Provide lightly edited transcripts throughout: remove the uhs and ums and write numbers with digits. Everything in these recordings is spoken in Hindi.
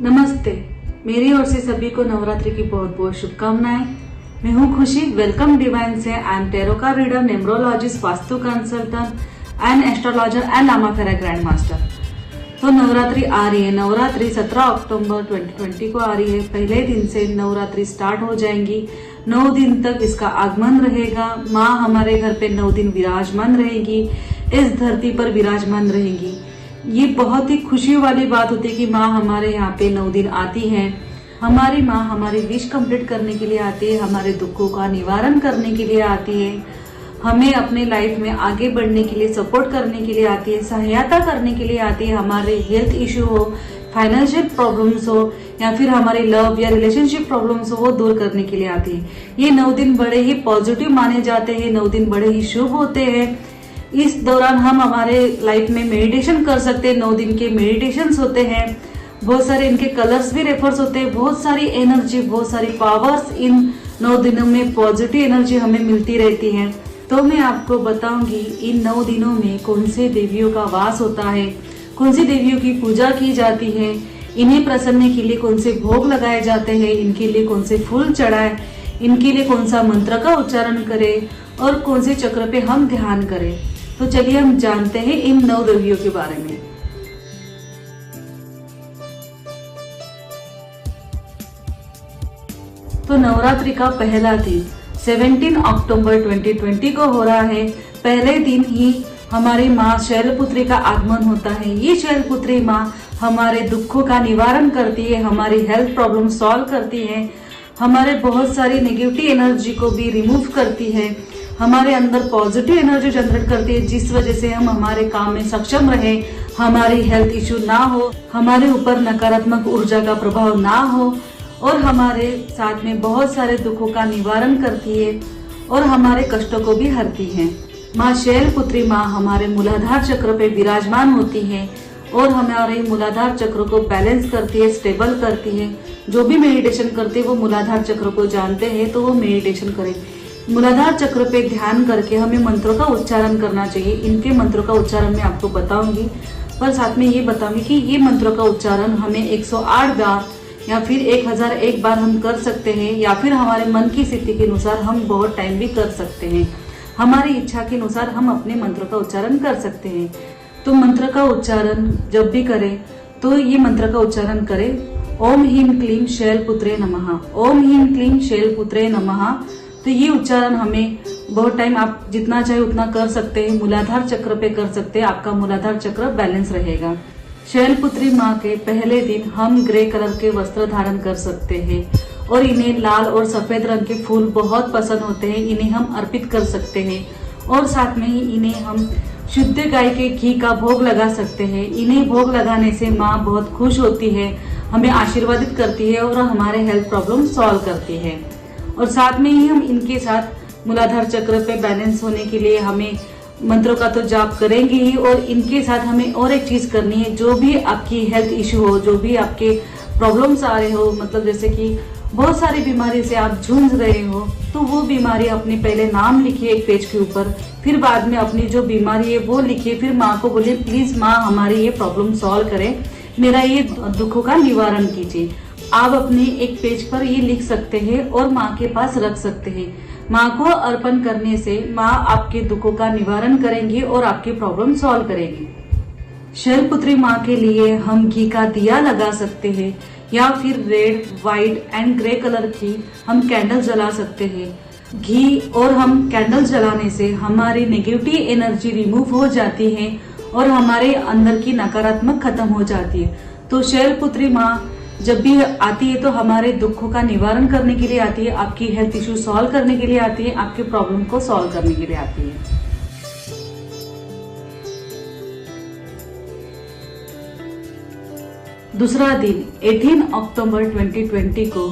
नमस्ते। मेरी ओर से सभी को नवरात्रि की बहुत बहुत शुभकामनाएं। मैं हूं खुशी। वेलकम डिवाइन से। I am tarot card reader, numerologist, vastu consultant and astrologer and Lamafera grand master. तो नवरात्रि आ रही है। नवरात्रि 17 अक्टूबर 2020 को आ रही है। पहले दिन से नवरात्रि स्टार्ट हो जाएंगी। 9 दिन तक इसका आगमन रहेगा। माँ हमारे घर पे 9 दिन विराजमान रहेगी, इस धरती पर विराजमान रहेगी। ये बहुत ही खुशी वाली बात होती है कि माँ हमारे यहाँ पे 9 दिन आती है। हमारी माँ हमारी विश कंप्लीट करने के लिए आती है, हमारे दुखों का निवारण करने के लिए आती है, हमें अपने लाइफ में आगे बढ़ने के लिए सपोर्ट करने के लिए आती है, सहायता करने के लिए आती है। हमारे हेल्थ इश्यू हो, फाइनेंशियल प्रॉब्लम्स हो या फिर हमारे लव या रिलेशनशिप प्रॉब्लम्स हो, वो दूर करने के लिए आती है। ये 9 दिन बड़े ही पॉजिटिव माने जाते हैं। 9 दिन बड़े ही शुभ होते हैं। इस दौरान हम हमारे लाइफ में मेडिटेशन कर सकते हैं। 9 दिन के मेडिटेशंस होते हैं। बहुत सारे इनके कलर्स भी रेफर्स होते हैं। बहुत सारी एनर्जी, बहुत सारी पावर्स इन 9 दिनों में पॉजिटिव एनर्जी हमें मिलती रहती है। तो मैं आपको बताऊंगी इन 9 दिनों में कौन से देवियों का वास होता है, कौन सी देवियों की पूजा की जाती है, इन्हें प्रसन्न के लिए कौन से भोग लगाए जाते हैं, इनके लिए कौन से फूल चढ़ाए, इनके लिए कौन सा मंत्र का उच्चारण करें और कौन से चक्र पे हम ध्यान करें। तो चलिए हम जानते हैं इन 9 देवियों के बारे में। तो नवरात्रि का पहला दिन 17 अक्टूबर 2020 को हो रहा है। पहले दिन ही हमारी माँ शैलपुत्री का आगमन होता है। ये शैलपुत्री माँ हमारे दुखों का निवारण करती है, हमारी हेल्थ प्रॉब्लम सॉल्व करती है, हमारे बहुत सारी नेगेटिव एनर्जी को भी रिमूव करती है, हमारे अंदर पॉजिटिव एनर्जी जनरेट करती है, जिस वजह से हम हमारे काम में सक्षम रहे, हमारी हेल्थ इश्यू ना हो, हमारे ऊपर नकारात्मक ऊर्जा का प्रभाव ना हो और हमारे साथ में बहुत सारे दुखों का निवारण करती है और हमारे कष्टों को भी हरती है। माँ शैलपुत्री माँ हमारे मूलाधार चक्र पे विराजमान होती है और हमारे मूलाधार चक्र को बैलेंस करती है, स्टेबल करती है। जो भी मेडिटेशन करते हैं वो मूलाधार चक्र को जानते हैं तो वो मेडिटेशन करें। मूलाधार चक्र पे ध्यान करके हमें मंत्रों का उच्चारण करना चाहिए। इनके मंत्रों का उच्चारण मैं आपको बताऊंगी, पर साथ में ये बताऊंगी कि ये मंत्रों का उच्चारण हमें 108 बार या फिर 1001 बार हम कर सकते हैं, या फिर हमारे मन की स्थिति के अनुसार हम बहुत टाइम भी कर सकते हैं। हमारी इच्छा के अनुसार हम अपने मंत्रों का उच्चारण कर सकते हैं। तो मंत्र का उच्चारण जब भी करें तो ये मंत्र का उच्चारण करें, ओम ह्रीं क्लीं शैलपुत्रे नमः, ओम ह्रीं क्लीं शैलपुत्रे नमः। तो ये उच्चारण हमें बहुत टाइम आप जितना चाहे उतना कर सकते हैं। मूलाधार चक्र पे कर सकते हैं, आपका मूलाधार चक्र बैलेंस रहेगा। शैलपुत्री माँ के पहले दिन हम ग्रे कलर के वस्त्र धारण कर सकते हैं और इन्हें लाल और सफेद रंग के फूल बहुत पसंद होते हैं। इन्हें हम अर्पित कर सकते हैं और साथ में ही इन्हें हम शुद्ध गाय के घी का भोग लगा सकते हैं। इन्हें भोग लगाने से माँ बहुत खुश होती है, हमें आशीर्वादित करती है और हमारे हेल्थ प्रॉब्लम सॉल्व करती है। और साथ में ही हम इनके साथ मूलाधार चक्र पे बैलेंस होने के लिए हमें मंत्रों का तो जाप करेंगे ही, और इनके साथ हमें और एक चीज करनी है। जो भी आपकी हेल्थ इश्यू हो, जो भी आपके प्रॉब्लम्स आ रहे हो, मतलब जैसे कि बहुत सारी बीमारी से आप जूझ रहे हो, तो वो बीमारी अपने पहले नाम लिखिए एक पेज के ऊपर, फिर बाद में अपनी जो बीमारी है वो लिखिए, फिर माँ को बोलिए प्लीज माँ हमारी ये प्रॉब्लम सॉल्व करें, मेरा ये दुखों का निवारण कीजिए। आप अपने एक पेज पर ये लिख सकते हैं और माँ के पास रख सकते हैं। माँ को अर्पण करने से माँ आपके दुखों का निवारण करेंगी और आपकी प्रॉब्लम सॉल्व करेगी। शैलपुत्री माँ के लिए हम घी का दिया लगा सकते हैं या फिर red, white and grey colour की हम कैंडल जला सकते हैं। घी और हम कैंडल जलाने से हमारी नेगेटिव एनर्जी रिमूव हो जाती है और हमारे अंदर की नकारात्मक खत्म हो जाती है। तो शैलपुत्री माँ जब भी आती है तो हमारे दुखों का निवारण करने के लिए आती है, आपकी हेल्थ इश्यू सॉल्व करने के लिए आती है, आपके प्रॉब्लम को सॉल्व करने के लिए आती है। दूसरा दिन 18 अक्टूबर 2020 को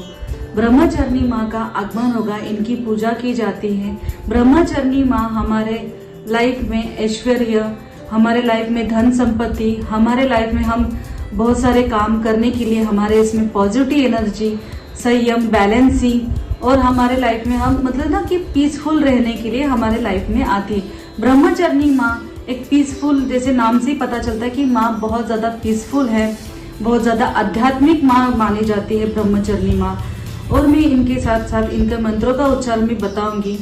ब्रह्मचारिणी माँ का आगमन होगा। इनकी पूजा की जाती है। ब्रह्मचारिणी माँ हमारे लाइफ में ऐश्वर्य, हमारे लाइफ में धन संपत्ति, हमारे लाइफ में हम बहुत सारे काम करने के लिए हमारे इसमें पॉजिटिव एनर्जी, संयम, बैलेंसिंग और हमारे लाइफ में हम मतलब ना कि पीसफुल रहने के लिए हमारे लाइफ में आती है। ब्रह्मचारिणी माँ एक पीसफुल, जैसे नाम से ही पता चलता है कि माँ बहुत ज्यादा पीसफुल है। बहुत ज़्यादा आध्यात्मिक माँ मानी जाती है ब्रह्मचर्नी माँ। और मैं इनके साथ साथ इनके मंत्रों का उच्चारण भी बताऊंगी।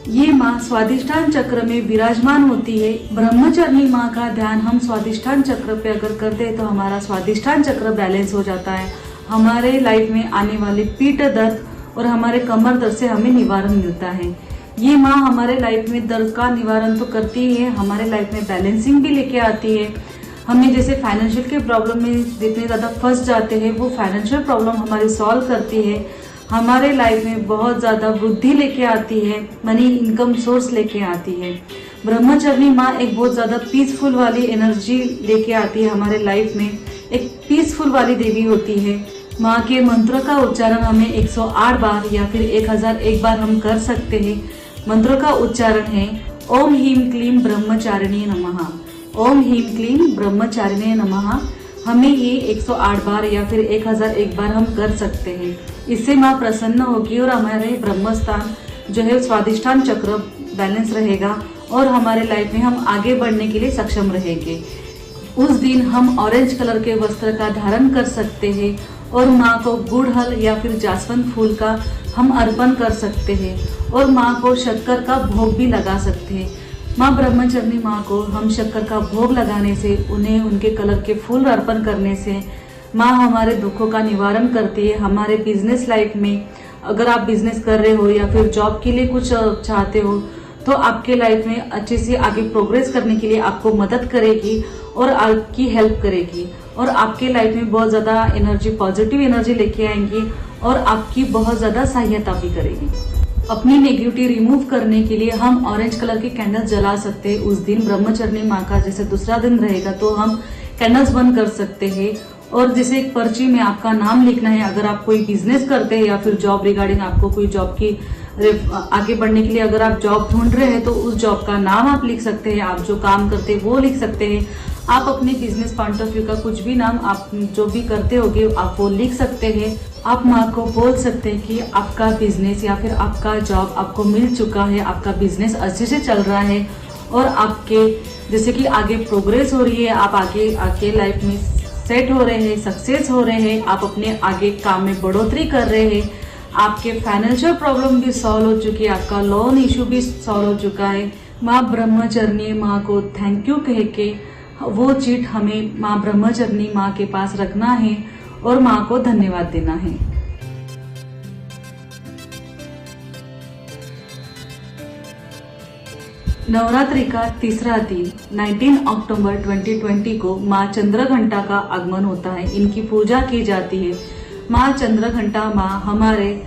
ये माँ स्वादिष्ठान चक्र में विराजमान होती है। ब्रह्मचर्नी माँ का ध्यान हम स्वादिष्ठान चक्र पे अगर करते हैं तो हमारा स्वादिष्ठान चक्र बैलेंस हो जाता है। हमारे लाइफ में आने वाले पीठ दर्द और हमारे कमर दर्द से हमें निवारण मिलता है। ये माँ हमारे लाइफ में दर्द का निवारण तो करती ही है, हमारे लाइफ में बैलेंसिंग भी लेके आती है। हमें जैसे फाइनेंशियल के प्रॉब्लम में जितने ज़्यादा फंस जाते हैं वो फाइनेंशियल प्रॉब्लम हमारी सॉल्व करती है। हमारे लाइफ में बहुत ज़्यादा वृद्धि लेके आती है, मनी इनकम सोर्स लेके आती है। ब्रह्मचर्नी माँ एक बहुत ज़्यादा पीसफुल वाली एनर्जी लेके आती है हमारे लाइफ में, एक पीसफुल वाली देवी होती है। माँ के मंत्र का उच्चारण हमें 108 बार या फिर 1001 बार हम कर सकते हैं। मंत्रों का उच्चारण है ओम ह्रीं क्लीं ब्रह्मचारिणे नमः। ओम ह्रीं क्लीं ब्रह्मचारिणे नमः। हमें ये 108 बार या फिर 1001 बार हम कर सकते हैं। इससे माँ प्रसन्न होगी और हमारे ब्रह्मस्थान जो है स्वादिष्ठान चक्र बैलेंस रहेगा और हमारे लाइफ में हम आगे बढ़ने के लिए सक्षम रहेंगे। उस दिन हम ऑरेंज कलर के वस्त्र का धारण कर सकते हैं और माँ को गुड़हल या फिर जासवंत फूल का हम अर्पण कर सकते हैं और माँ को शक्कर का भोग भी लगा सकते हैं। माँ ब्रह्मचर्नी माँ को हम शक्कर का भोग लगाने से, उन्हें उनके कलर के फूल अर्पण करने से माँ हमारे दुखों का निवारण करती है। हमारे बिजनेस लाइफ में अगर आप बिजनेस कर रहे हो या फिर जॉब के लिए कुछ चाहते हो तो आपके लाइफ में अच्छे से आगे प्रोग्रेस करने के लिए आपको मदद करेगी और आपकी हेल्प करेगी और आपके लाइफ में बहुत ज़्यादा एनर्जी, पॉजिटिव एनर्जी लेके आएंगी और आपकी बहुत ज़्यादा सहायता भी करेगी। अपनी नेगेटिविटी रिमूव करने के लिए हम ऑरेंज कलर के कैंडल्स जला सकते हैं। उस दिन ब्रह्मचर्नी माँ का जैसे दूसरा दिन रहेगा तो हम कैंडल्स बंद कर सकते हैं और जैसे एक पर्ची में आपका नाम लिखना है। अगर आप कोई बिजनेस करते हैं या फिर जॉब रिगार्डिंग आपको कोई जॉब की आगे बढ़ने के लिए अगर आप जॉब ढूंढ रहे हैं तो उस जॉब का नाम आप लिख सकते हैं। आप जो काम करते हैं वो लिख सकते हैं। आप अपने बिजनेस पॉइंट ऑफ व्यू का कुछ भी नाम आप जो भी करते होगे आप वो लिख सकते हैं। आप माँ को बोल सकते हैं कि आपका बिजनेस या फिर आपका जॉब आपको मिल चुका है, आपका बिजनेस अच्छे से चल रहा है और आपके जैसे कि आगे प्रोग्रेस हो रही है, आप आगे लाइफ में सेट हो रहे हैं, सक्सेस हो रहे हैं, आप अपने आगे काम में बढ़ोतरी कर रहे हैं, आपके फाइनेंशियल प्रॉब्लम भी सॉल्व हो चुकी है, आपका लोन इशू भी सॉल्व हो चुका है। माँ ब्रह्मचर्नी माँ को थैंक यू कह के वो चीट हमें माँ ब्रह्मचर्नी माँ के पास रखना है और माँ को धन्यवाद देना है। नवरात्रि का तीसरा दिन 19 अक्टूबर 2020 को माँ चंद्रघंटा का आगमन होता है। इनकी पूजा की जाती है। माँ चंद्रघंटा माँ हमारे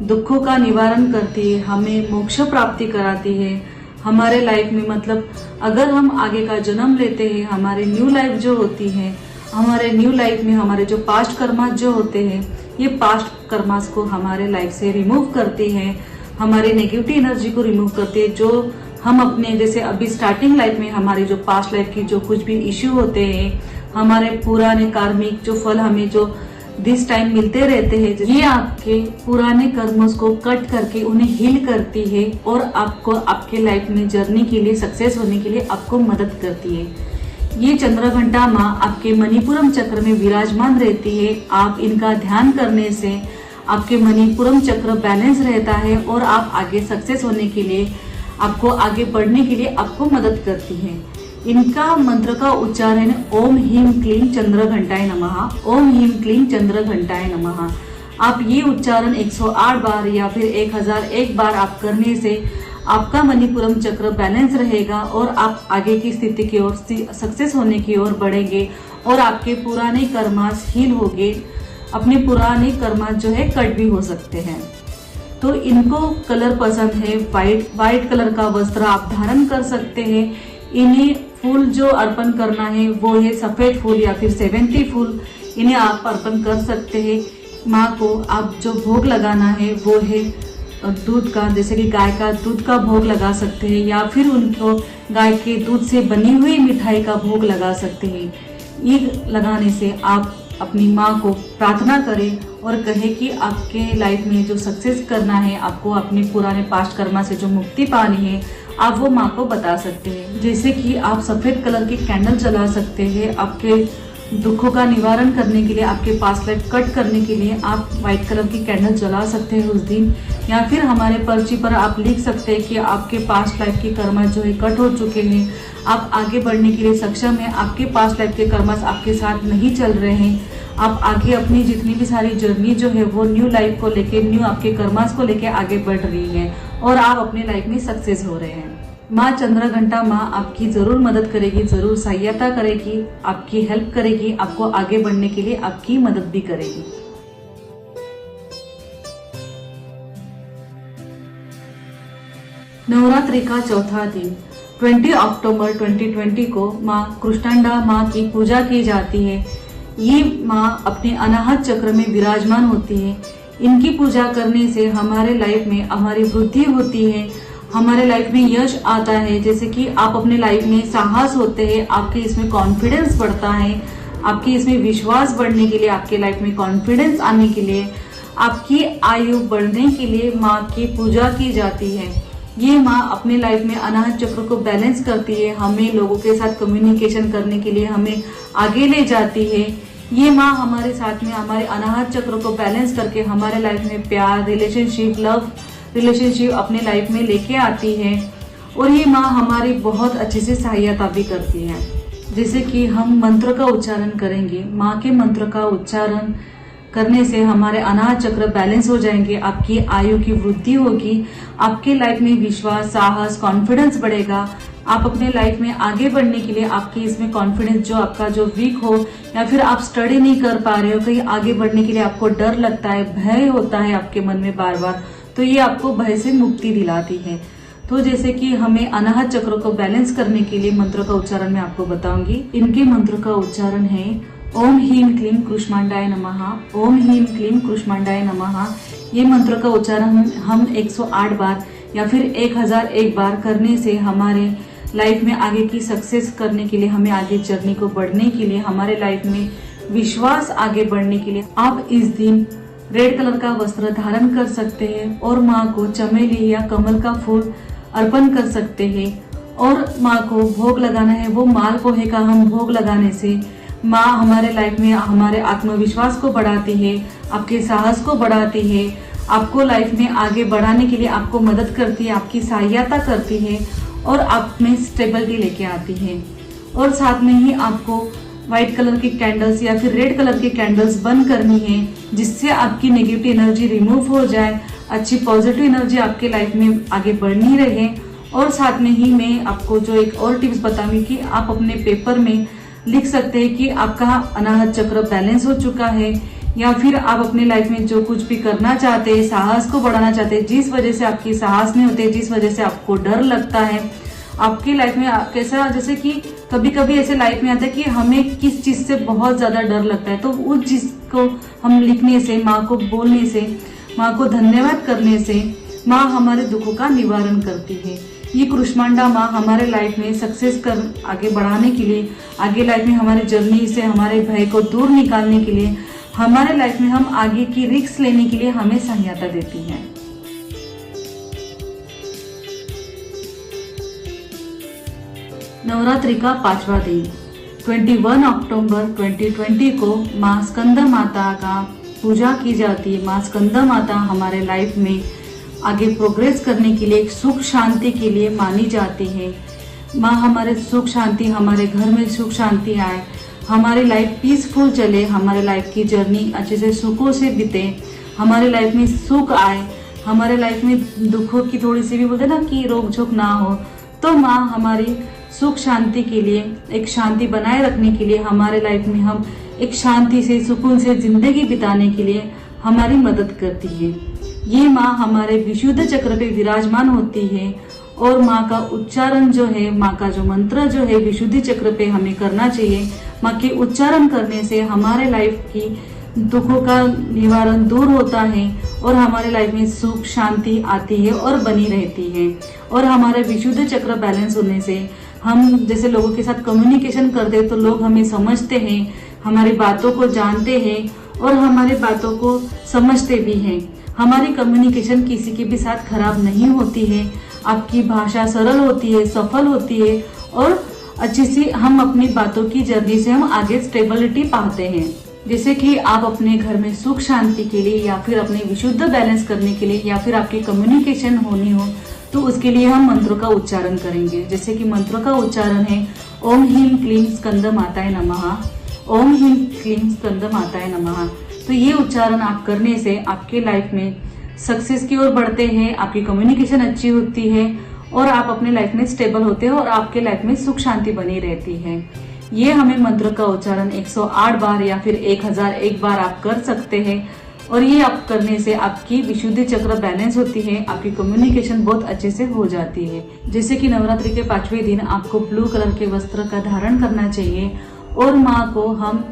दुखों का निवारण करती है, हमें मोक्ष प्राप्ति कराती है। हमारे लाइफ में मतलब अगर हम आगे का जन्म लेते हैं, हमारे न्यू लाइफ जो होती है, हमारे न्यू लाइफ में हमारे जो पास्ट कर्मास जो होते हैं, ये पास्ट कर्मास को हमारे लाइफ से रिमूव करती है, हमारे नेगेटिव एनर्जी को रिमूव करती है। जो हम अपने जैसे अभी स्टार्टिंग लाइफ में हमारी जो पास्ट लाइफ की जो कुछ भी इश्यू होते हैं, हमारे पुराने कार्मिक जो फल हमें जो दिस टाइम मिलते रहते हैं, ये आपके पुराने कर्मों को कट करके उन्हें हील करती है और आपको आपके लाइफ में जर्नी के लिए सक्सेस होने के लिए आपको मदद करती है। ये चंद्रघंटा माँ आपके मणिपुरम चक्र में विराजमान रहती है। आप इनका ध्यान करने से आपके मणिपुरम चक्र बैलेंस रहता है और आप आगे सक्सेस होने के लिए, आपको आगे बढ़ने के लिए आपको मदद करती है। इनका मंत्र का उच्चारण ओम ह्रीं क्लीं चंद्रघंटाय नमः। ओम ह्रीं क्लीं चंद्रघंटाय नमः। आप ये उच्चारण 108 बार या फिर 1001 बार आप करने से आपका मणिपुरम चक्र बैलेंस रहेगा और आप आगे की स्थिति की ओर सक्सेस होने की ओर बढ़ेंगे और आपके पुराने कर्मास हील होंगे। अपने पुराने कर्मास जो है कट भी हो सकते हैं। तो इनको कलर पसंद है वाइट कलर का वस्त्र आप धारण कर सकते हैं। इन्हें फूल जो अर्पण करना है वो है सफेद फूल या फिर सेवंती फूल, इन्हें आप अर्पण कर सकते हैं। माँ को आप जो भोग लगाना है वो है दूध का, जैसे कि गाय का दूध का भोग लगा सकते हैं या फिर उनको गाय के दूध से बनी हुई मिठाई का भोग लगा सकते हैं। ये लगाने से आप अपनी माँ को प्रार्थना करें और कहें कि आपके लाइफ में जो सक्सेस करना है, आपको अपने पुराने पास्ट कर्मा से जो मुक्ति पानी है, आप वो माँ को बता सकते हैं। जैसे कि आप सफ़ेद कलर के कैंडल जला सकते हैं आपके दुखों का निवारण करने के लिए, आपके पास्ट लाइफ कट करने के लिए आप व्हाइट कलर की कैंडल जला सकते हैं उस दिन। या फिर हमारे पर्ची पर आप लिख सकते हैं कि आपके पास्ट लाइफ के कर्मा जो है कट हो चुके हैं, आप आगे बढ़ने के लिए सक्षम हैं, आपके पास्ट लाइफ के कर्मास आपके साथ नहीं चल रहे हैं, आप आगे अपनी जितनी भी सारी जर्नी जो है वो न्यू लाइफ को लेके, न्यू आपके कर्मास को लेके आगे बढ़ रही है और आप अपने लाइफ में सक्सेस हो रहे हैं। माँ चंद्रघंटा माँ आपकी जरूर मदद करेगी, जरूर सहायता करेगी, आपकी हेल्प करेगी, आपको आगे बढ़ने के लिए आपकी मदद भी करेगी। नवरात्रि का चौथा दिन 20 अक्टूबर 2020 को माँ कृष्णांडा माँ की पूजा की जाती है। ये माँ अपने अनाहत चक्र में विराजमान होती है। इनकी पूजा करने से हमारे लाइफ में हमारी वृद्धि होती है, हमारे लाइफ में यश आता है। जैसे कि आप अपने लाइफ में साहस होते हैं, आपके इसमें कॉन्फिडेंस बढ़ता है, आपके इसमें विश्वास बढ़ने के लिए, आपके लाइफ में कॉन्फिडेंस आने के लिए, आपकी आयु बढ़ने के लिए माँ की पूजा की जाती है। ये माँ अपने लाइफ में अनाहत चक्र को बैलेंस करती है, हमें लोगों के साथ कम्युनिकेशन करने के लिए हमें आगे ले जाती है। ये माँ हमारे साथ में हमारे अनाहत चक्र को बैलेंस करके हमारे लाइफ में प्यार, रिलेशनशिप, लव रिलेशनशिप अपने लाइफ में लेके आती है। और ये माँ हमारी बहुत अच्छे से सहायता भी करती है। जैसे कि हम मंत्र का उच्चारण करेंगे, माँ के मंत्र का उच्चारण करने से हमारे अनाहत चक्र बैलेंस हो जाएंगे, आपकी आयु की वृद्धि होगी, आपके लाइफ में विश्वास, साहस, कॉन्फिडेंस बढ़ेगा। आप अपने लाइफ में आगे बढ़ने के लिए आपके इसमें कॉन्फिडेंस जो आपका जो वीक हो, या फिर आप स्टडी नहीं कर पा रहे हो, कहीं आगे बढ़ने के लिए आपको डर लगता है, भय होता है आपके मन में बार बार, तो ये आपको भय से मुक्ति दिलाती है। तो जैसे कि हमें अनाहत चक्र को बैलेंस करने के लिए मंत्र का उच्चारण मैं आपको बताऊंगी। इनके मंत्र का उच्चारण है ओम ह्रीं क्लीं कृष्मांडाय नमः, ओम ह्रीं क्लीं कृष्मांडाय नमः। ये मंत्र का उच्चारण हम 108 बार या फिर 1001 बार करने से हमारे लाइफ में आगे की सक्सेस करने के लिए, हमें आगे जर्नी को बढ़ने के लिए, हमारे लाइफ में विश्वास आगे बढ़ने के लिए आप इस दिन रेड कलर का वस्त्र धारण कर सकते हैं और माँ को चमेली या कमल का फूल अर्पण कर सकते हैं। और माँ को भोग लगाना है, वो माल पोहे का हम भोग लगाने से माँ हमारे लाइफ में हमारे आत्मविश्वास को बढ़ाती है, आपके साहस को बढ़ाती है, आपको लाइफ में आगे बढ़ाने के लिए आपको मदद करती है, आपकी सहायता करती है और आप में स्टेबिलिटी लेके आती है। और साथ में ही आपको व्हाइट कलर की कैंडल्स या फिर रेड कलर की कैंडल्स बंद करनी है, जिससे आपकी नेगेटिव एनर्जी रिमूव हो जाए, अच्छी पॉजिटिव एनर्जी आपके लाइफ में आगे बढ़नी रहे। और साथ में ही मैं आपको जो एक और टिप्स बताऊंगी कि आप अपने पेपर में लिख सकते हैं कि आपका अनाहत चक्र बैलेंस हो चुका है, या फिर आप अपने लाइफ में जो कुछ भी करना चाहते हैं, साहस को बढ़ाना चाहते हैं, जिस वजह से आपकी साहस नहीं होते, जिस वजह से आपको डर लगता है आपकी लाइफ में कैसा, जैसे कि कभी कभी ऐसे लाइफ में आता है कि हमें किस चीज से बहुत ज्यादा डर लगता है, तो उस चीज को हम लिखने से, माँ को बोलने से, माँ को धन्यवाद करने से माँ हमारे दुखों का निवारण करती है। ये कृष्मांडा माँ हमारे लाइफ में सक्सेस कर आगे बढ़ाने के लिए, आगे लाइफ में हमारे जर्नी से हमारे भय को दूर निकालने के लिए, हमारे लाइफ में हम आगे की रिस्क लेने के लिए हमें सहायता देती है। नवरात्रि का 5वां दिन 21 अक्टूबर 2020 को माँ स्कंद माता का पूजा की जाती है। माँ स्कंद माता हमारे लाइफ में आगे प्रोग्रेस करने के लिए, एक सुख शांति के लिए मानी जाती है। माँ हमारे सुख शांति, हमारे घर में सुख शांति आए, हमारी लाइफ पीसफुल चले, हमारे लाइफ की जर्नी अच्छे से सुखों से बीते, हमारे लाइफ में सुख आए, हमारे लाइफ में दुखों की थोड़ी सी भी बोलते ना कि रोक झोंक ना हो, तो माँ हमारी सुख शांति के लिए, एक शांति बनाए रखने के लिए, हमारे लाइफ में हम एक शांति से, सुकून से जिंदगी बिताने के लिए हमारी मदद करती है। ये माँ हमारे विशुद्ध चक्र पे विराजमान होती है और माँ का उच्चारण जो है, माँ का जो मंत्र जो है विशुद्धि चक्र पे हमें करना चाहिए। माँ के उच्चारण करने से हमारे लाइफ की दुखों का निवारण दूर होता है और हमारे लाइफ में सुख शांति आती है और बनी रहती है। और हमारे विशुद्ध चक्र बैलेंस होने से हम जैसे लोगों के साथ कम्युनिकेशन करते हैं तो लोग हमें समझते हैं, हमारी बातों को जानते हैं और हमारी बातों को समझते भी हैं। हमारी कम्युनिकेशन किसी के भी साथ खराब नहीं होती है, आपकी भाषा सरल होती है, सफल होती है और अच्छी सी हम अपनी बातों की जर्नी से हम आगे स्टेबिलिटी पाते हैं। जैसे कि आप अपने घर में सुख शांति के लिए या फिर अपने विशुद्ध बैलेंस करने के लिए या फिर आपकी कम्युनिकेशन होनी हो तो उसके लिए हम मंत्रों का उच्चारण करेंगे। जैसे कि मंत्रों का उच्चारण है ओम ह्रीं क्लीं स्कंद माताय नमः, ओम ह्रीं क्लीं स्कंद माताय नमः। तो ये उच्चारण आप करने से आपके लाइफ में सक्सेस की ओर बढ़ते हैं, आपकी कम्युनिकेशन अच्छी होती है और आप अपने लाइफ में स्टेबल होते हैं और आपके लाइफ में सुख शांति बनी रहती है। ये हमें मंत्र का उच्चारण 108 बार या फिर 1001 बार आप कर सकते हैं और ये आप करने से आपकी विशुद्धि चक्र बैलेंस होती है, आपकी कम्युनिकेशन बहुत अच्छे से हो जाती है। जैसे कि नवरात्रि के 5वें दिन आपको ब्लू कलर के वस्त्र का धारण करना चाहिए और माँ को हम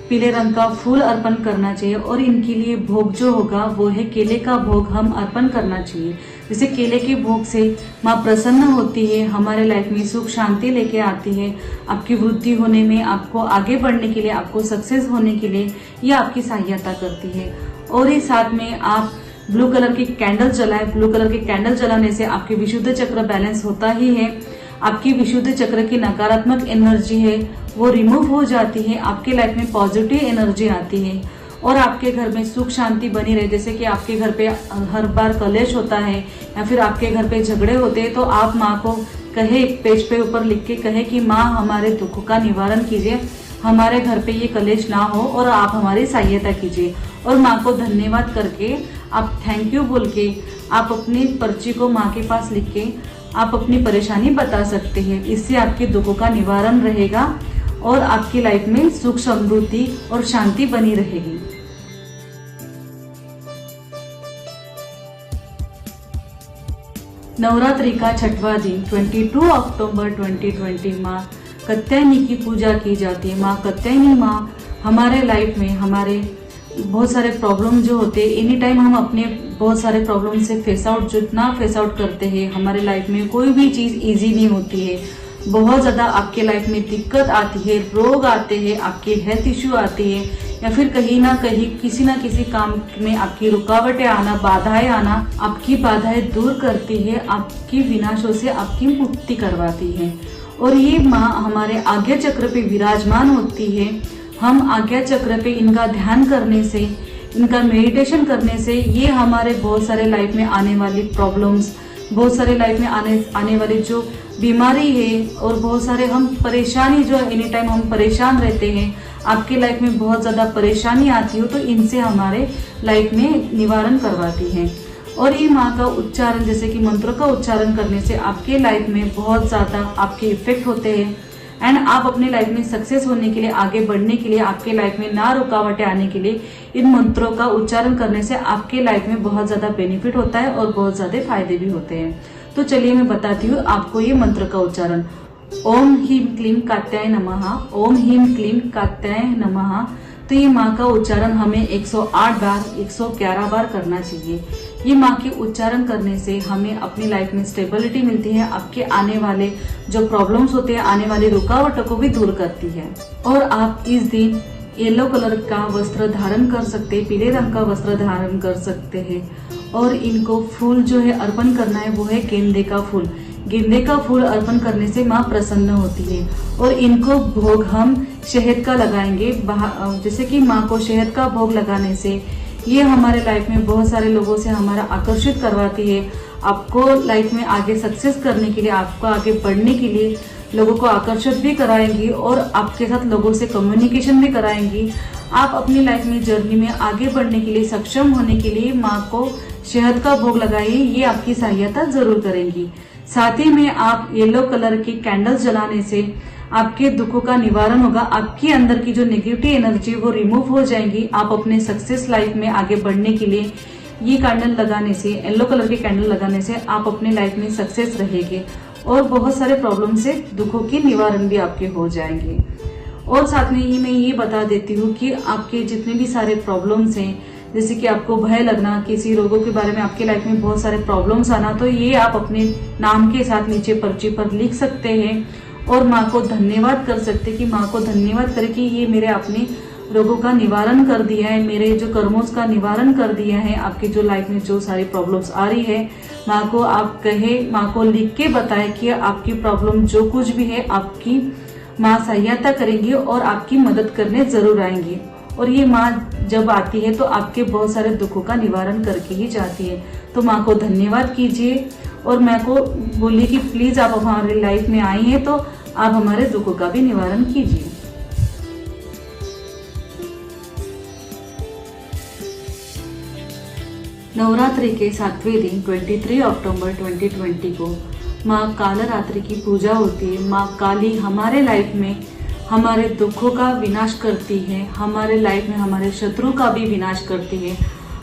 पीले रंग का फूल अर्पण करना चाहिए और इनके लिए भोग जो होगा वो है केले का भोग हम अर्पण करना चाहिए। जैसे केले के भोग से माँ प्रसन्न होती है, हमारे लाइफ में सुख शांति लेके आती है, आपकी वृद्धि होने में, आपको आगे बढ़ने के लिए, आपको सक्सेस होने के लिए ये आपकी सहायता करती है। और इस साथ में आप ब्लू कलर की कैंडल जलाएं। ब्लू कलर की कैंडल जलाने से आपके विशुद्ध चक्र बैलेंस होता ही है, आपकी विशुद्ध चक्र की नकारात्मक एनर्जी है वो रिमूव हो जाती है, आपके लाइफ में पॉजिटिव एनर्जी आती है और आपके घर में सुख शांति बनी रहे। जैसे कि आपके घर पे हर बार कलेश होता है या फिर आपके घर पे झगड़े होते हैं तो आप माँ को कहे, एक पेज पे ऊपर लिख के कहे कि माँ हमारे दुखों का निवारण कीजिए, हमारे घर पे ये कलेश ना हो और आप हमारी सहायता कीजिए। और माँ को धन्यवाद करके आप थैंक यू बोल के आप अपनी पर्ची को माँ के पास लिख के आप अपनी परेशानी बता सकते हैं। इससे आपके दुखों का निवारण रहेगा और आपकी लाइफ में सुख समृद्धि और शांति बनी रहेगी। नवरात्रि का 6वां दिन 22 अक्टूबर 2020 माँ कात्यायनी की पूजा की जाती है। माँ कात्यायनी माँ हमारे लाइफ में हमारे बहुत सारे प्रॉब्लम जो होते हैं, एनी टाइम हम अपने बहुत सारे प्रॉब्लम से फेस आउट जितना फेस आउट करते हैं, हमारे लाइफ में कोई भी चीज़ इजी नहीं होती है। बहुत ज़्यादा आपके लाइफ में दिक्कत आती है, रोग आते हैं, आपके हेल्थ इश्यू आती है या फिर कहीं ना कहीं किसी ना किसी काम में आपकी रुकावटें आना, बाधाएं आना, आपकी बाधाएं दूर करती है, आपकी विनाशों से आपकी मुक्ति करवाती है। और ये माँ हमारे आज्ञा चक्र पे विराजमान होती है। हम आज्ञा चक्र पे इनका ध्यान करने से, इनका मेडिटेशन करने से ये हमारे बहुत सारे लाइफ में आने वाली प्रॉब्लम्स, बहुत सारे लाइफ में आने वाली जो बीमारी है और बहुत सारे हम परेशानी जो एनी टाइम हम परेशान रहते हैं, आपके लाइफ में बहुत ज़्यादा परेशानी आती हो तो इनसे हमारे लाइफ में निवारण करवाती है। और ये माँ का उच्चारण जैसे कि मंत्रों का उच्चारण करने से आपके लाइफ में बहुत ज़्यादा आपके इफेक्ट होते हैं एंड आप अपने लाइफ में सक्सेस होने के लिए, आगे बढ़ने के लिए, आपके लाइफ में ना रुकावटें आने के लिए इन मंत्रों का उच्चारण करने से आपके लाइफ में बहुत ज़्यादा बेनिफिट होता है और बहुत ज़्यादा फायदे भी होते हैं। तो चलिए मैं बताती हूँ आपको ये मंत्र का उच्चारण। ओम ह्रीं क्लीं कात्याय नमः, ओम ह्रीं क्लीं कात्याय नमः। तो ये माँ का उच्चारण हमें 108 बार 111 बार करना चाहिए। ये माँ के उच्चारण करने से हमें अपनी लाइफ में स्टेबिलिटी मिलती है, आपके आने वाले जो प्रॉब्लम्स होते हैं, आने वाली रुकावटों को भी दूर करती है। और आप इस दिन येलो कलर का वस्त्र धारण कर सकते हैं, पीले रंग का वस्त्र धारण कर सकते हैं और इनको फूल जो है अर्पण करना है वो है गेंदे का फूल। गेंदे का फूल अर्पण करने से माँ प्रसन्न होती है और इनको भोग हम शहद का लगाएंगे। जैसे कि माँ को शहद का भोग लगाने से ये हमारे लाइफ में बहुत सारे लोगों से हमारा आकर्षित करवाती है। आपको लाइफ में आगे सक्सेस करने के लिए, आपको आगे बढ़ने के लिए लोगों को आकर्षित भी कराएंगी और आपके साथ लोगों से कम्युनिकेशन भी कराएंगी। आप अपनी लाइफ में जर्नी में आगे बढ़ने के लिए, सक्षम होने के लिए माँ को शहद का भोग लगाइए, ये आपकी सहायता जरूर करेंगी। साथ ही में आप येलो कलर की कैंडल्स जलाने से आपके दुखों का निवारण होगा, आपके अंदर की जो नेगेटिव एनर्जी वो रिमूव हो जाएंगी। आप अपने सक्सेस लाइफ में आगे बढ़ने के लिए ये कैंडल लगाने से, येलो कलर की कैंडल लगाने से आप अपने लाइफ में सक्सेस रहेंगे और बहुत सारे प्रॉब्लम से, दुखों के निवारण भी आपके हो जाएंगे। और साथ में ही मैं ये बता देती हूँ कि आपके जितने भी सारे प्रॉब्लम्स हैं, जैसे कि आपको भय लगना, किसी रोगों के बारे में आपके लाइफ में बहुत सारे प्रॉब्लम्स आना, तो ये आप अपने नाम के साथ नीचे पर्ची पर लिख सकते हैं और माँ को धन्यवाद कर सकते कि माँ को धन्यवाद करें कि ये मेरे अपने रोगों का निवारण कर दिया है, मेरे जो कर्मों का निवारण कर दिया है। आपकी जो लाइफ में जो सारी प्रॉब्लम्स आ रही है, माँ को आप कहे, माँ को लिख के बताए कि आपकी प्रॉब्लम जो कुछ भी है आपकी माँ सहायता करेंगी और आपकी मदद करने जरूर आएंगी। और ये माँ जब आती है तो आपके बहुत सारे दुखों का निवारण करके ही जाती है। तो माँ को धन्यवाद कीजिए और माँ को बोलिए कि प्लीज आप हमारी लाइफ में आई हैं तो आप हमारे दुखों का भी निवारण कीजिए। नवरात्रि के 7वें दिन 23 अक्टूबर 2020 को माँ कालरात्रि की पूजा होती है। माँ काली हमारे लाइफ में हमारे दुखों का विनाश करती है, हमारे लाइफ में हमारे शत्रु का भी विनाश करती है।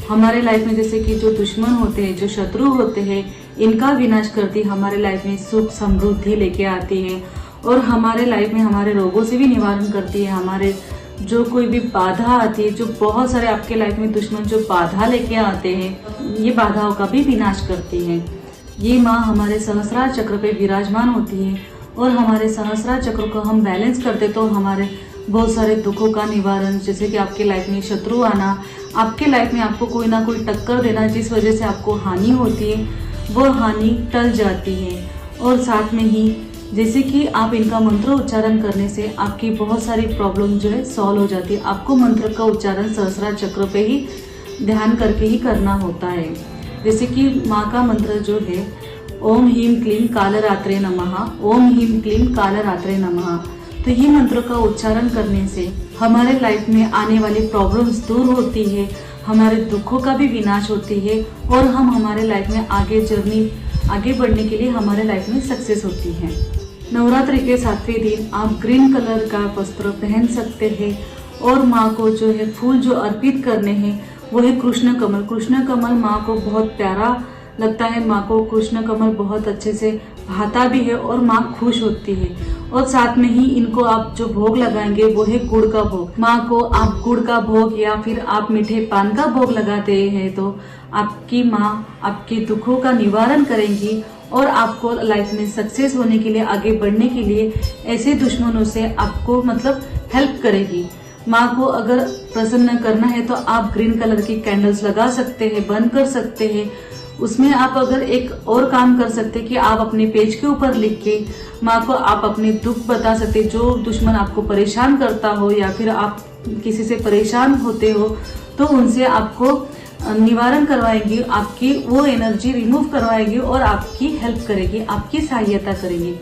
हमारे लाइफ में जैसे कि जो दुश्मन होते हैं, जो शत्रु होते हैं, इनका विनाश करती है। हमारे लाइफ में सुख समृद्धि लेके आती है और हमारे लाइफ में हमारे रोगों से भी निवारण करती है। हमारे जो कोई भी बाधा आती है, जो बहुत सारे आपके लाइफ में दुश्मन जो बाधा लेके आते हैं, ये बाधाओं का भी विनाश करती है। ये माँ हमारे सहस्रार चक्र पे विराजमान होती है और हमारे सहस्रार चक्र को हम बैलेंस करते तो हमारे बहुत सारे दुखों का निवारण, जैसे कि आपके लाइफ में शत्रु आना, आपके लाइफ में आपको कोई ना कोई टक्कर देना जिस वजह से आपको हानि होती है, वो हानि टल जाती है। और साथ में ही जैसे कि आप इनका मंत्र उच्चारण करने से आपकी बहुत सारी प्रॉब्लम जो है सॉल्व हो जाती है। आपको मंत्र का उच्चारण सहस्रार चक्र पे ही ध्यान करके ही करना होता है। जैसे कि माँ का मंत्र जो है ओम ह्रीं क्लीं कालरात्रे नमः, ओम ह्रीं क्लीं कालरात्रे नमः। तो ये मंत्र का उच्चारण करने से हमारे लाइफ में आने वाली प्रॉब्लम्स दूर होती है, हमारे दुखों का भी विनाश होती है और हम हमारे लाइफ में आगे बढ़ने के लिए हमारे लाइफ में सक्सेस होती है। नवरात्रि के 7वें दिन आप ग्रीन कलर का वस्त्र पहन सकते हैं और माँ को जो है फूल जो अर्पित करने हैं वो है कृष्ण कमल। कृष्ण कमल माँ को बहुत प्यारा लगता है, माँ को कृष्ण कमल बहुत अच्छे से भाता भी है और माँ खुश होती है। और साथ में ही इनको आप जो भोग लगाएंगे वो है गुड़ का भोग। माँ को आप गुड़ का भोग या फिर आप मीठे पान का भोग लगाते हैं तो आपकी माँ आपके दुखों का निवारण करेंगी और आपको लाइफ में सक्सेस होने के लिए, आगे बढ़ने के लिए ऐसे दुश्मनों से आपको हेल्प करेगी। माँ को अगर प्रसन्न करना है तो आप ग्रीन कलर की कैंडल्स लगा सकते हैं, बंद कर सकते हैं। उसमें आप अगर एक और काम कर सकते हैं कि आप अपने पेज के ऊपर लिख के माँ को आप अपने दुख बता सकते, जो दुश्मन आपको परेशान करता हो या फिर आप किसी से परेशान होते हो तो उनसे आपको निवारण करवाएंगी, आपकी वो एनर्जी रिमूव करवाएगी और आपकी हेल्प करेगी, आपकी सहायता करेगी।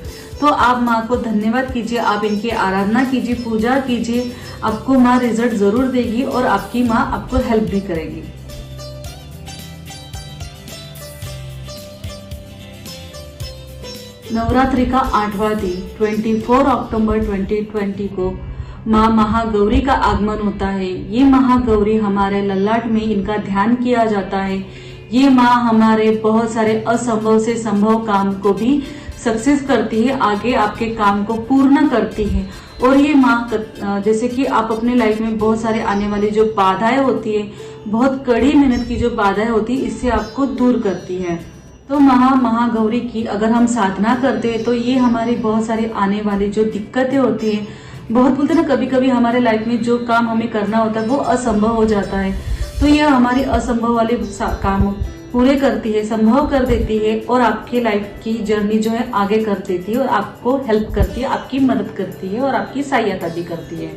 तो आप माँ को धन्यवाद कीजिए, आप इनकी आराधना कीजिए, पूजा कीजिए, आपको माँ रिजल्ट जरूर देगी और आपकी माँ आपको हेल्प भी करेगी। नवरात्रि का 8वां दिन 24 अक्टूबर 2020 को माँ महागौरी का आगमन होता है। ये महागौरी हमारे ललाट में इनका ध्यान किया जाता है। ये माँ हमारे बहुत सारे असंभव से संभव काम को भी सक्सेस करती है, आगे आपके काम को पूर्ण करती है। और ये माँ जैसे कि आप अपने लाइफ में बहुत सारे आने वाली जो बाधाएं होती है, बहुत कड़ी मेहनत की जो बाधाएं होती है, इससे आपको दूर करती है। तो महागौरी की अगर हम साधना करते हैं तो ये हमारी बहुत सारी आने वाली जो दिक्कतें होती है, बहुत बोलते हैं ना कभी कभी हमारे लाइफ में जो काम हमें करना होता है वो असंभव हो जाता है, तो ये हमारी असंभव वाले काम पूरे करती है, संभव कर देती है और आपके लाइफ की जर्नी जो है आगे कर देती है और आपको हेल्प करती है, आपकी मदद करती है और आपकी सहायता भी करती है।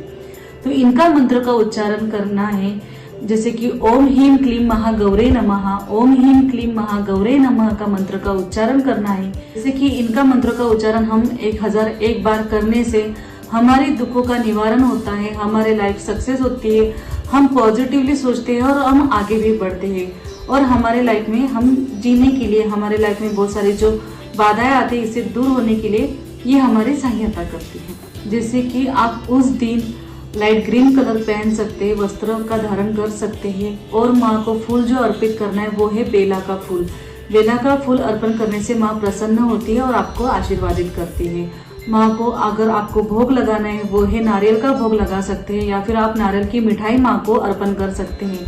तो इनका मंत्र का उच्चारण करना है जैसे कि ओम ह्रीं क्लीं महागौरे नमः, ओम ह्रीं क्लीं महागौरे नमः का मंत्र का उच्चारण करना है। जैसे कि इनका मंत्र का उच्चारण हम 1001 बार करने से हमारे दुखों का निवारण होता है, हमारे लाइफ सक्सेस होती है, हम पॉजिटिवली सोचते हैं और हम आगे भी बढ़ते हैं और हमारे लाइफ में हम जीने के लिए, हमारे लाइफ में बहुत सारी जो बाधाएं आती है इससे दूर होने के लिए ये हमारी सहायता करती है। जैसे कि आप उस दिन लाइट ग्रीन कलर पहन सकते हैं, वस्त्र का धारण कर सकते हैं और माँ को फूल जो अर्पित करना है वो है बेला का फूल। बेला का फूल अर्पण करने से माँ प्रसन्न होती है और आपको आशीर्वादित करती है। माँ को अगर आपको भोग लगाना है वो है नारियल का भोग लगा सकते हैं या फिर आप नारियल की मिठाई माँ को अर्पण कर सकते हैं।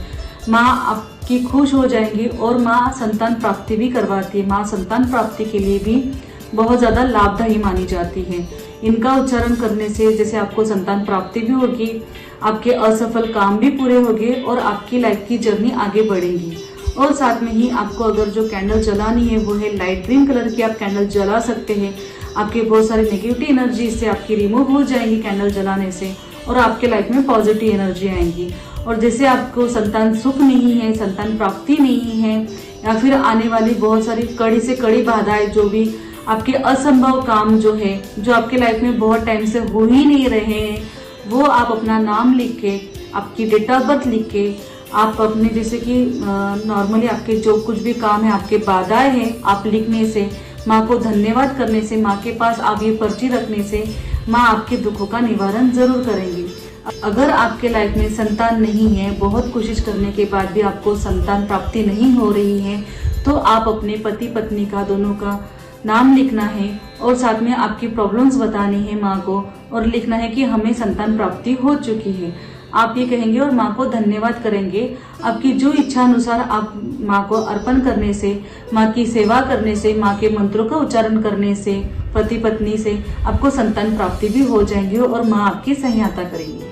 माँ आपकी खुश हो जाएंगी और माँ संतान प्राप्ति भी करवाती है। माँ संतान प्राप्ति के लिए भी बहुत ज़्यादा लाभदायी मानी जाती है। इनका उच्चारण करने से जैसे आपको संतान प्राप्ति भी होगी, आपके असफल काम भी पूरे होंगे और आपकी लाइफ की जर्नी आगे बढ़ेगी। और साथ में ही आपको अगर जो कैंडल जलानी है वो है लाइट ग्रीन कलर की, आप कैंडल जला सकते हैं। आपके बहुत सारी नेगेटिव एनर्जी इससे आपकी रिमूव हो जाएंगी कैंडल जलाने से, और आपके लाइफ में पॉजिटिव एनर्जी आएंगी। और जैसे आपको संतान सुख नहीं है, संतान प्राप्ति नहीं है, या फिर आने वाली बहुत सारी कड़ी से कड़ी बाधाएं, जो भी आपके असंभव काम जो है, जो आपके लाइफ में बहुत टाइम से हो ही नहीं रहे हैं, वो आप अपना नाम लिख के, आपकी डेट ऑफ बर्थ लिख के, आप अपने जैसे कि नॉर्मली आपके जो कुछ भी काम है, आपके बाधाएं हैं, आप लिखने से, माँ को धन्यवाद करने से, माँ के पास आप ये पर्ची रखने से माँ आपके दुखों का निवारण जरूर करेंगी। अगर आपके लाइफ में संतान नहीं है, बहुत कोशिश करने के बाद भी आपको संतान प्राप्ति नहीं हो रही है, तो आप अपने पति पत्नी का दोनों का नाम लिखना है और साथ में आपकी प्रॉब्लम्स बतानी है माँ को, और लिखना है कि हमें संतान प्राप्ति हो चुकी है। आप ये कहेंगे और माँ को धन्यवाद करेंगे। आपकी जो इच्छा अनुसार आप माँ को अर्पण करने से, माँ की सेवा करने से, माँ के मंत्रों का उच्चारण करने से, पति पत्नी से आपको संतान प्राप्ति भी हो जाएंगी और माँ आपकी सहायता करेंगी।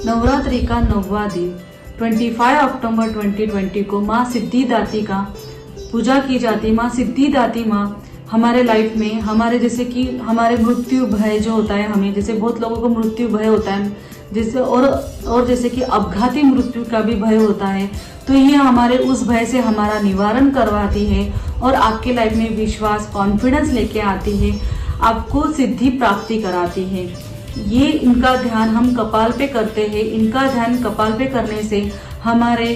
नवरात्रि का 9वां दिन 25 अक्टूबर 2020 को माँ सिद्धिदात्री का पूजा की जाती है। माँ सिद्धिदात्री माँ हमारे लाइफ में, हमारे जैसे कि हमारे मृत्यु भय जो होता है, हमें जैसे बहुत लोगों को मृत्यु भय होता है, जैसे और जैसे कि अपघाती मृत्यु का भी भय होता है, तो ये हमारे उस भय से हमारा निवारण करवाती है और आपके लाइफ में विश्वास, कॉन्फिडेंस लेके आती है, आपको सिद्धि प्राप्ति कराती है। ये इनका ध्यान हम कपाल पे करते हैं। इनका ध्यान कपाल पे करने से हमारे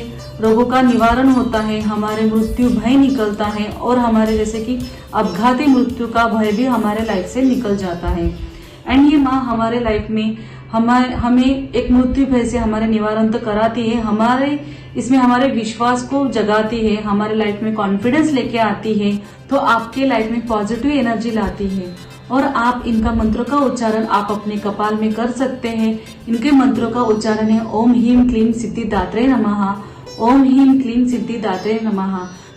रोगों का निवारण होता है, हमारे मृत्यु भय निकलता है और हमारे जैसे कि अपघाती मृत्यु का भय भी हमारे लाइफ से निकल जाता है। एंड ये माँ हमारे लाइफ में हमें एक मृत्यु भय से हमारे निवारण तो कराती है, हमारे इसमें हमारे विश्वास को जगाती है, हमारे लाइफ में कॉन्फिडेंस लेके आती है, तो आपके लाइफ में पॉजिटिव एनर्जी लाती है। और आप इनका मंत्रों का उच्चारण आप अपने कपाल में कर सकते हैं। इनके मंत्रों का उच्चारण है ओम ह्रीं क्लीं सिद्धिदात्रे नमः, ओम ह्रीं क्लीं सिद्धिदात्रे नमः।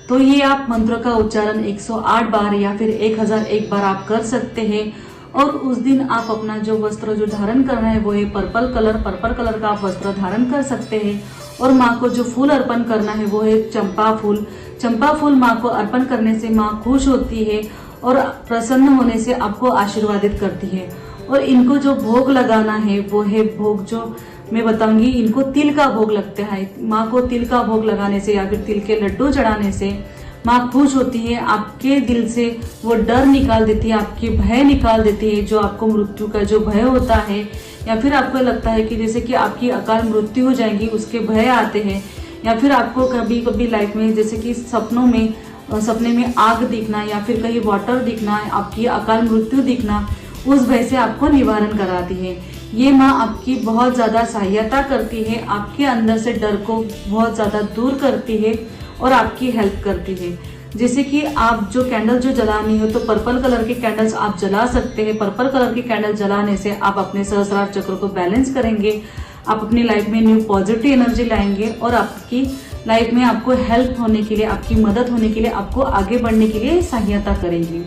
तो ये आप मंत्रों का उच्चारण 108 बार या फिर 1001 बार आप कर सकते हैं। और उस दिन आप अपना जो वस्त्र जो धारण करना है वो है पर्पल कलर का आप वस्त्र धारण कर सकते हैं। और माँ को जो फूल अर्पण करना है वो है चंपा फूल। चंपा फूल माँ को अर्पण करने से माँ खुश होती है और प्रसन्न होने से आपको आशीर्वादित करती है। और इनको जो भोग लगाना है वो है भोग जो मैं बताऊंगी, इनको तिल का भोग लगता है। माँ को तिल का भोग लगाने से या फिर तिल के लड्डू चढ़ाने से माँ खुश होती है, आपके दिल से वो डर निकाल देती है, आपके भय निकाल देती है, जो आपको मृत्यु का जो भय होता है या फिर आपको लगता है कि जैसे कि आपकी अकाल मृत्यु हो जाएगी उसके भय आते हैं, या फिर आपको कभी कभी लाइफ में जैसे कि सपने में आग दिखना या फिर कहीं वाटर दिखना, आपकी अकाल मृत्यु दिखना, उस भय से आपको निवारण कराती है। ये माँ आपकी बहुत ज़्यादा सहायता करती है, आपके अंदर से डर को बहुत ज़्यादा दूर करती है और आपकी हेल्प करती है। जैसे कि आप जो कैंडल जो जलानी हो तो पर्पल कलर के कैंडल्स आप जला सकते हैं। पर्पल कलर के कैंडल जलाने से आप अपने सहस्रार चक्र को बैलेंस करेंगे, आप अपनी लाइफ में न्यू पॉजिटिव एनर्जी लाएंगे और आपकी लाइफ में आपको हेल्प होने के लिए, आपकी मदद होने के लिए, आपको आगे बढ़ने के लिए सहायता करेंगी।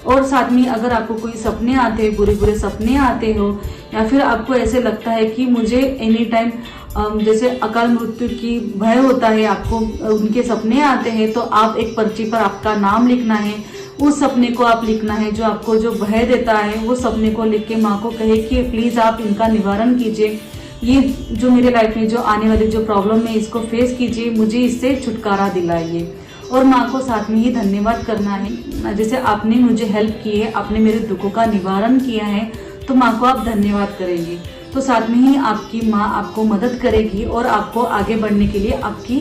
और साथ में अगर आपको कोई सपने आते हैं, बुरे सपने आते हो, या फिर आपको ऐसे लगता है कि मुझे एनी टाइम जैसे अकाल मृत्यु की भय होता है, आपको उनके सपने आते हैं, तो आप एक पर्ची पर आपका नाम लिखना है, उस सपने को आप लिखना है जो आपको जो भय देता है, वो सपने को लिख के माँ को कहे कि प्लीज आप इनका निवारण कीजिए, ये जो मेरे लाइफ में जो आने वाली जो प्रॉब्लम है इसको फेस कीजिए, मुझे इससे छुटकारा दिलाइए। और माँ को साथ में ही धन्यवाद करना है, जैसे आपने मुझे हेल्प की है, आपने मेरे दुखों का निवारण किया है, तो माँ को आप धन्यवाद करेंगे। तो साथ में ही आपकी माँ आपको मदद करेगी और आपको आगे बढ़ने के लिए आपकी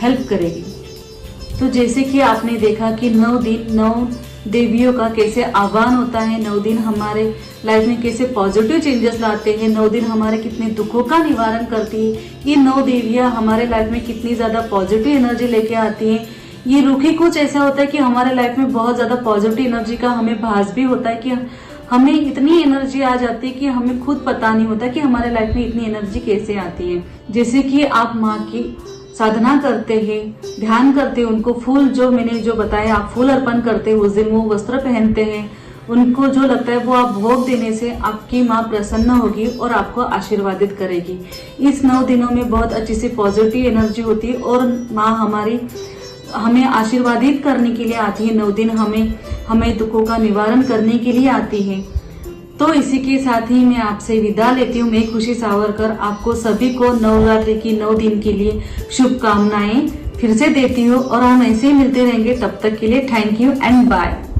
हेल्प करेगी। तो जैसे कि आपने देखा कि 9 दिन 9 देवियों का कैसे आह्वान होता है, 9 दिन हमारे लाइफ में कैसे पॉजिटिव चेंजेस लाते हैं, 9 दिन हमारे कितने दुखों का निवारण करती है, ये 9 देवियां हमारे लाइफ में कितनी ज्यादा पॉजिटिव एनर्जी लेके आती हैं। ये रुखी कुछ ऐसा होता है कि हमारे लाइफ में बहुत ज्यादा पॉजिटिव एनर्जी का हमें भास भी होता है कि हमें इतनी एनर्जी आ जाती है कि हमें खुद पता नहीं होता कि हमारे लाइफ में इतनी एनर्जी कैसे आती है। जैसे कि आप माँ की साधना करते हैं, ध्यान करते हैं, उनको फूल जो मैंने जो बताया आप फूल अर्पण करते हैं, उस दिन वो वस्त्र पहनते हैं, उनको जो लगता है वो आप भोग देने से आपकी माँ प्रसन्न होगी और आपको आशीर्वादित करेगी। इस 9 दिनों में बहुत अच्छी सी पॉजिटिव एनर्जी होती है और माँ हमारी हमें आशीर्वादित करने के लिए आती है। 9 दिन हमें दुखों का निवारण करने के लिए आती है। तो इसी के साथ ही मैं आपसे विदा लेती हूँ। मैं खुशी सावरकर आपको सभी को नवरात्रि की 9 दिन के लिए शुभकामनाएं फिर से देती हूँ और हम ऐसे ही मिलते रहेंगे। तब तक के लिए थैंक यू एंड बाय।